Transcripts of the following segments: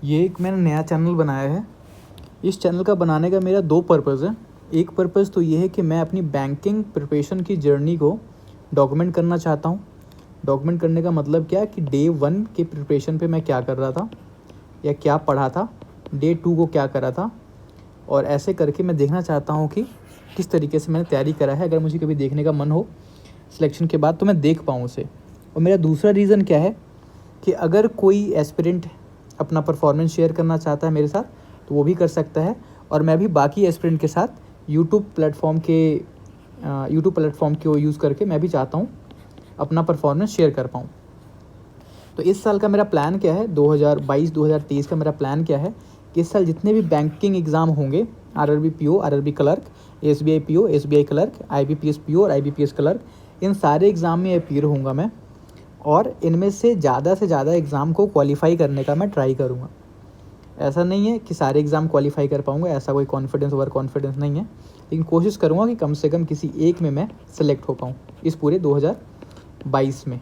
ये एक मैंने नया चैनल बनाया है। इस चैनल का बनाने का मेरा दो पर्पज़ है। एक पर्पज़ तो ये है कि मैं अपनी बैंकिंग प्रिपरेशन की जर्नी को डॉक्यूमेंट करना चाहता हूँ। डॉक्यूमेंट करने का मतलब क्या है कि डे 1 के प्रिपरेशन पे मैं क्या कर रहा था या क्या पढ़ा था, डे 2 को क्या करा था, और ऐसे करके मैं देखना चाहता हूँ कि किस तरीके से मैंने तैयारी करा है। अगर मुझे कभी देखने का मन हो सिलेक्शन के बाद तो मैं देख पाऊँ उसे। और मेरा दूसरा रीज़न क्या है कि अगर कोई एस्पिरेंट अपना परफॉर्मेंस शेयर करना चाहता है मेरे साथ तो वो भी कर सकता है, और मैं भी बाकी एस्पिरेंट के साथ यूट्यूब प्लेटफॉर्म को यूज़ करके मैं भी चाहता हूँ अपना परफॉर्मेंस शेयर कर पाऊँ। तो इस साल का मेरा प्लान क्या है, 2022-2023 का मेरा प्लान क्या है कि इस साल जितने भी बैंकिंग एग्ज़ाम होंगे, RRB PO, RRB clerk, SBI PO, SBI clerk, IBPS PO और आईबीपीएस क्लर्क, इन सारे एग्ज़ाम में अपीयर होऊंगा मैं, और इनमें से ज़्यादा एग्ज़ाम को क्वालिफाई करने का मैं ट्राई करूँगा। ऐसा नहीं है कि सारे एग्ज़ाम क्वालिफाई कर पाऊँगा, ऐसा कोई कॉन्फिडेंस ओवर कॉन्फिडेंस नहीं है, लेकिन कोशिश करूँगा कि कम से कम किसी एक में मैं सेलेक्ट हो पाऊँ इस पूरे 2022 में।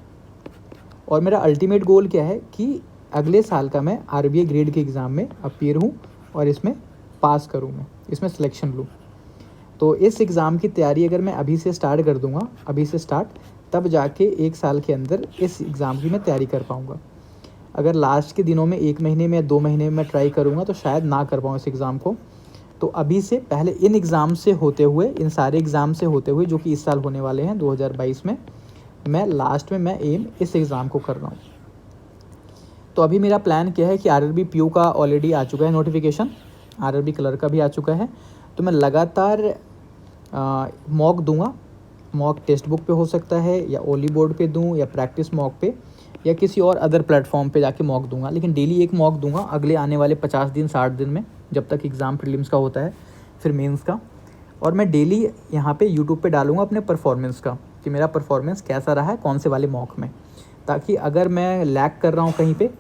और मेरा अल्टीमेट गोल क्या है कि अगले साल का मैं आरबीआई ग्रेड के एग्ज़ाम में अपीयर हूँ और इसमें पास करूँ, मैं इसमें सिलेक्शन लूँ। तो इस एग्ज़ाम की तैयारी अगर मैं अभी से स्टार्ट कर दूँगा, अभी से स्टार्ट, तब जाके एक साल के अंदर इस एग्ज़ाम की मैं तैयारी कर पाऊँगा। अगर लास्ट के दिनों में 1 महीने में या 2 महीने में मैं ट्राई करूँगा तो शायद ना कर पाऊँ इस एग्ज़ाम को। तो अभी से पहले इन एग्ज़ाम से होते हुए, इन सारे एग्ज़ाम से होते हुए जो कि इस साल होने वाले हैं 2022 में, मैं लास्ट में मैं एम इस एग्ज़ाम को कर रहा हूँ। तो अभी मेरा प्लान क्या है कि आरआरबी पीओ का ऑलरेडी आ चुका है नोटिफिकेशन, आरआरबी क्लर्क का भी आ चुका है। तो मैं लगातार मॉक दूंगा। मॉक टेक्स्ट बुक पे हो सकता है, या ओली बोर्ड पे दूं, या प्रैक्टिस मॉक पे, या किसी और अदर प्लेटफॉर्म पे जाके मॉक दूंगा, लेकिन डेली एक मॉक दूंगा अगले आने वाले 50 दिन 60 दिन में, जब तक एग्ज़ाम प्रीलिम्स का होता है, फिर मेंस का। और मैं डेली यहाँ पे यूट्यूब पे डालूंगा अपने परफॉर्मेंस का कि मेरा परफॉर्मेंस कैसा रहा है कौन से वाले मॉक में, ताकि अगर मैं लैग कर रहा हूँ कहीं पे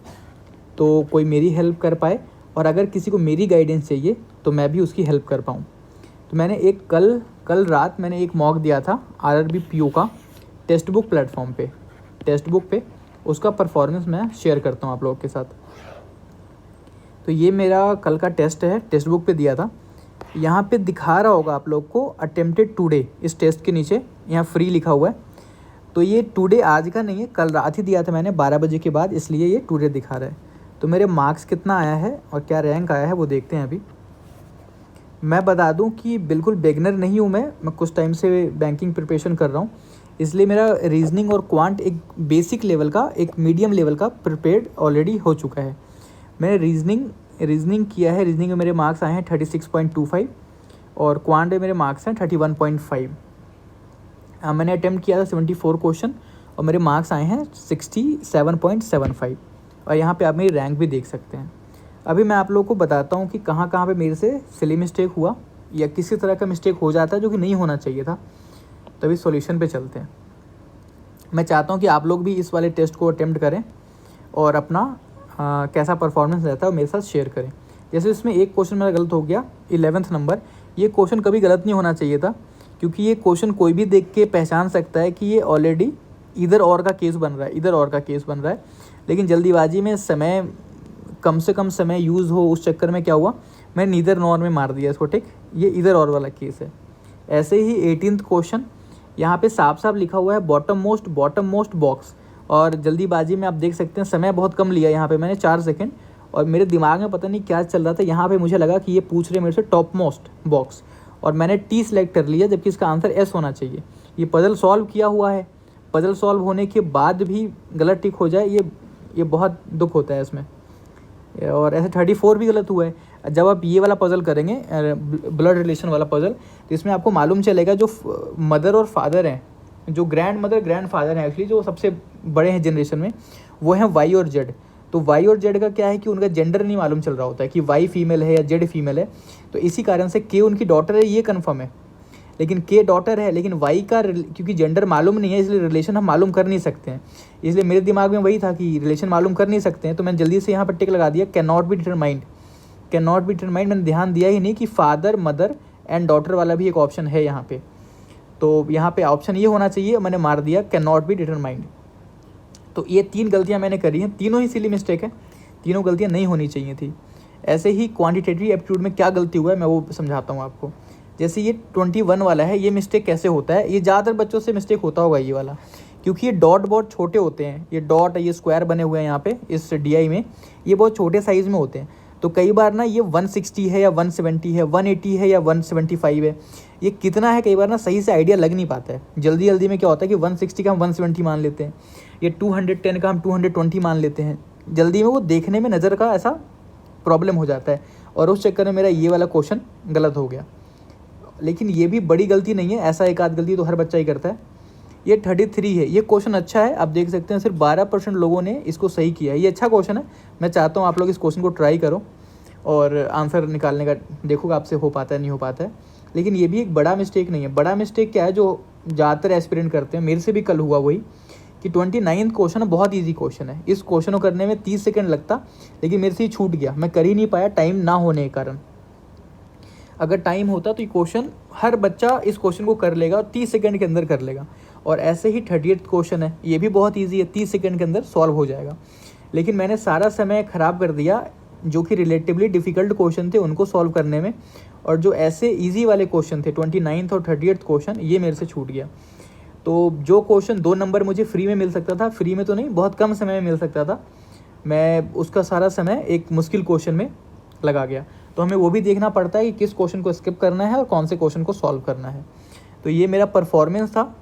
तो कोई मेरी हेल्प कर पाए, और अगर किसी को मेरी गाइडेंस चाहिए तो मैं भी उसकी हेल्प कर पाऊँ। तो मैंने एक कल रात मैंने एक मॉक दिया था आरआरबी पीओ का टेक्स्ट बुक प्लेटफॉर्म पे, टेक्स्ट बुक पे उसका परफॉर्मेंस मैं शेयर करता हूँ आप लोगों के साथ। तो ये मेरा कल का टेस्ट है, टेक्स्ट बुक पे दिया था। यहाँ पे दिखा रहा होगा आप लोग को अटेम्प्टेड टुडे, इस टेस्ट के नीचे यहाँ फ्री लिखा हुआ है। तो ये टुडे आज का नहीं है, कल रात ही दिया था मैंने 12 बजे के बाद, इसलिए ये टुडे दिखा रहा है। तो मेरे मार्क्स कितना आया है और क्या रैंक आया है वो देखते हैं। अभी मैं बता दूं कि बिल्कुल बिगनर नहीं हूं मैं कुछ टाइम से बैंकिंग प्रिपरेशन कर रहा हूं, इसलिए मेरा रीजनिंग और क्वांट एक बेसिक लेवल का, एक मीडियम लेवल का प्रिपेयर्ड ऑलरेडी हो चुका है। मैंने रीजनिंग किया है, रीजनिंग में मेरे मार्क्स आए हैं 36.25 और क्वांट में मेरे मार्क्स हैं 31.5। मैंने अटैम्प्ट किया था 74 क्वेश्चन और मेरे मार्क्स आए हैं 67.75, और यहाँ पे आप मेरी रैंक भी देख सकते हैं। अभी मैं आप लोगों को बताता हूँ कि कहाँ कहाँ पे मेरे से सिली मिस्टेक हुआ या किसी तरह का मिस्टेक हो जाता है जो कि नहीं होना चाहिए था। तभी सॉल्यूशन पे चलते हैं। मैं चाहता हूँ कि आप लोग भी इस वाले टेस्ट को अटेम्प्ट करें और अपना कैसा परफॉर्मेंस रहता है वो मेरे साथ शेयर करें। जैसे इसमें एक क्वेश्चन मेरा गलत हो गया, 11th नंबर। ये क्वेश्चन कभी गलत नहीं होना चाहिए था, क्योंकि ये क्वेश्चन कोई भी देख के पहचान सकता है कि ये ऑलरेडी इधर और का केस बन रहा है, इधर और का केस बन रहा है। लेकिन जल्दीबाजी में समय, कम से कम समय यूज़ हो, उस चक्कर में क्या हुआ, मैंने नीदर नॉर में मार दिया इसको। ठीक, ये इधर और वाला केस है। ऐसे ही 18th क्वेश्चन, यहाँ पे साफ साफ लिखा हुआ है बॉटम मोस्ट बॉक्स, और जल्दीबाजी में आप देख सकते हैं समय बहुत कम लिया यहाँ पे मैंने, 4 सेकेंड, और मेरे दिमाग में पता नहीं क्या चल रहा था। यहाँ पे मुझे लगा कि ये पूछ रहे मेरे से टॉप मोस्ट बॉक्स, और मैंने टी सेलेक्ट कर लिया, जबकि इसका आंसर एस होना चाहिए। ये पजल सॉल्व किया हुआ है, पजल सॉल्व होने के बाद भी गलत टिक हो जाए, ये बहुत दुख होता है इसमें। और ऐसे 34 भी गलत हुआ है। जब आप ये वाला पजल करेंगे, ब्लड रिलेशन वाला पजल, तो इसमें आपको मालूम चलेगा जो मदर और फादर हैं, जो ग्रैंड मदर ग्रैंड फादर हैं एक्चुअली, जो सबसे बड़े हैं जनरेशन में, वो हैं वाई और जेड। तो वाई और जेड का क्या है कि उनका जेंडर नहीं मालूम चल रहा होता है कि वाई फीमेल है या जेड फीमेल है। तो इसी कारण से के उनकी डॉटर है, ये कन्फर्म है, लेकिन के डॉटर है, लेकिन वाई का क्योंकि जेंडर मालूम नहीं है, इसलिए रिलेशन हम मालूम कर नहीं सकते हैं। इसलिए मेरे दिमाग में वही था कि रिलेशन मालूम कर नहीं सकते हैं, तो मैंने जल्दी से यहाँ पर टिक लगा दिया, can not be determined. Can not be determined मैंने ध्यान दिया ही नहीं कि फादर मदर एंड डॉटर वाला भी एक ऑप्शन है यहाँ पे। तो यहाँ पे ऑप्शन ये होना चाहिए, मैंने मार दिया कैन नॉट बी डिटरमाइंड। तो ये 3 गलतियाँ मैंने करी हैं, तीनों ही सिली मिस्टेक है। तीनों गलतियाँ नहीं होनी चाहिए थी। ऐसे ही क्वांटिटेटिव एप्टीट्यूड में क्या गलती हुआ है मैं वो समझाता हूँ आपको। जैसे ये 21 वाला है, ये मिस्टेक कैसे होता है, ये ज़्यादातर बच्चों से मिस्टेक होता होगा ये वाला, क्योंकि ये डॉट बहुत छोटे होते हैं। ये डॉट, ये स्क्वायर बने हुए हैं यहाँ पे इस DI में, ये बहुत छोटे साइज़ में होते हैं। तो कई बार ना ये 160 है या 170 है, 180 है या 175 है, ये कितना है कई बार ना सही से आइडिया लग नहीं पाता है। जल्दी जल्दी में क्या होता है कि 160 का हम 170 मान लेते हैं, ये 210 का हम 220 मान लेते हैं। जल्दी में वो देखने में नज़र का ऐसा प्रॉब्लम हो जाता है, और उस चक्कर में मेरा ये वाला क्वेश्चन गलत हो गया। लेकिन ये भी बड़ी गलती नहीं है, ऐसा एक आध गलती तो हर बच्चा ही करता है। ये 33 है, ये क्वेश्चन अच्छा है, आप देख सकते हैं सिर्फ 12% लोगों ने इसको सही किया है। ये अच्छा क्वेश्चन है, मैं चाहता हूँ आप लोग इस क्वेश्चन को ट्राई करो और आंसर निकालने का देखो आपसे हो पाता है नहीं हो पाता है। लेकिन ये भी एक बड़ा मिस्टेक नहीं है। बड़ा मिस्टेक क्या है जो ज़्यादातर एस्पिरेंट करते हैं, मेरे से भी कल हुआ वही, कि 29 क्वेश्चन बहुत ईजी क्वेश्चन है, इस क्वेश्चन को करने में 30 सेकंड लगता, लेकिन मेरे से ही छूट गया, मैं कर ही नहीं पाया टाइम ना होने के कारण। अगर टाइम होता तो ये क्वेश्चन हर बच्चा इस क्वेश्चन को कर लेगा और 30 सेकंड के अंदर कर लेगा। और ऐसे ही 38 क्वेश्चन है, ये भी बहुत ईजी है, 30 सेकंड के अंदर सॉल्व हो जाएगा। लेकिन मैंने सारा समय ख़राब कर दिया जो कि रिलेटिवली डिफ़िकल्ट क्वेश्चन थे उनको सॉल्व करने में, और जो ऐसे ईजी वाले क्वेश्चन थे 29 और 38 क्वेश्चन, ये मेरे से छूट गया। तो जो क्वेश्चन 2 नंबर मुझे फ्री में मिल सकता था, फ्री में तो नहीं, बहुत कम समय में मिल सकता था, मैं उसका सारा समय एक मुश्किल क्वेश्चन में लगा गया। तो हमें वो भी देखना पड़ता है कि किस क्वेश्चन को स्किप करना है और कौन से क्वेश्चन को सॉल्व करना है। तो ये मेरा परफॉर्मेंस था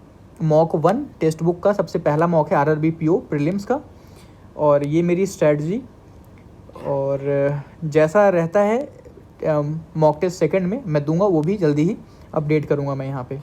मॉक 1 टेक्स्ट बुक का, सबसे पहला मॉक है RRB PO प्रीलिम्स का, और ये मेरी स्ट्रैटेजी। और जैसा रहता है मॉक टेस्ट सेकंड में मैं दूंगा, वो भी जल्दी ही अपडेट करूंगा मैं यहाँ पे।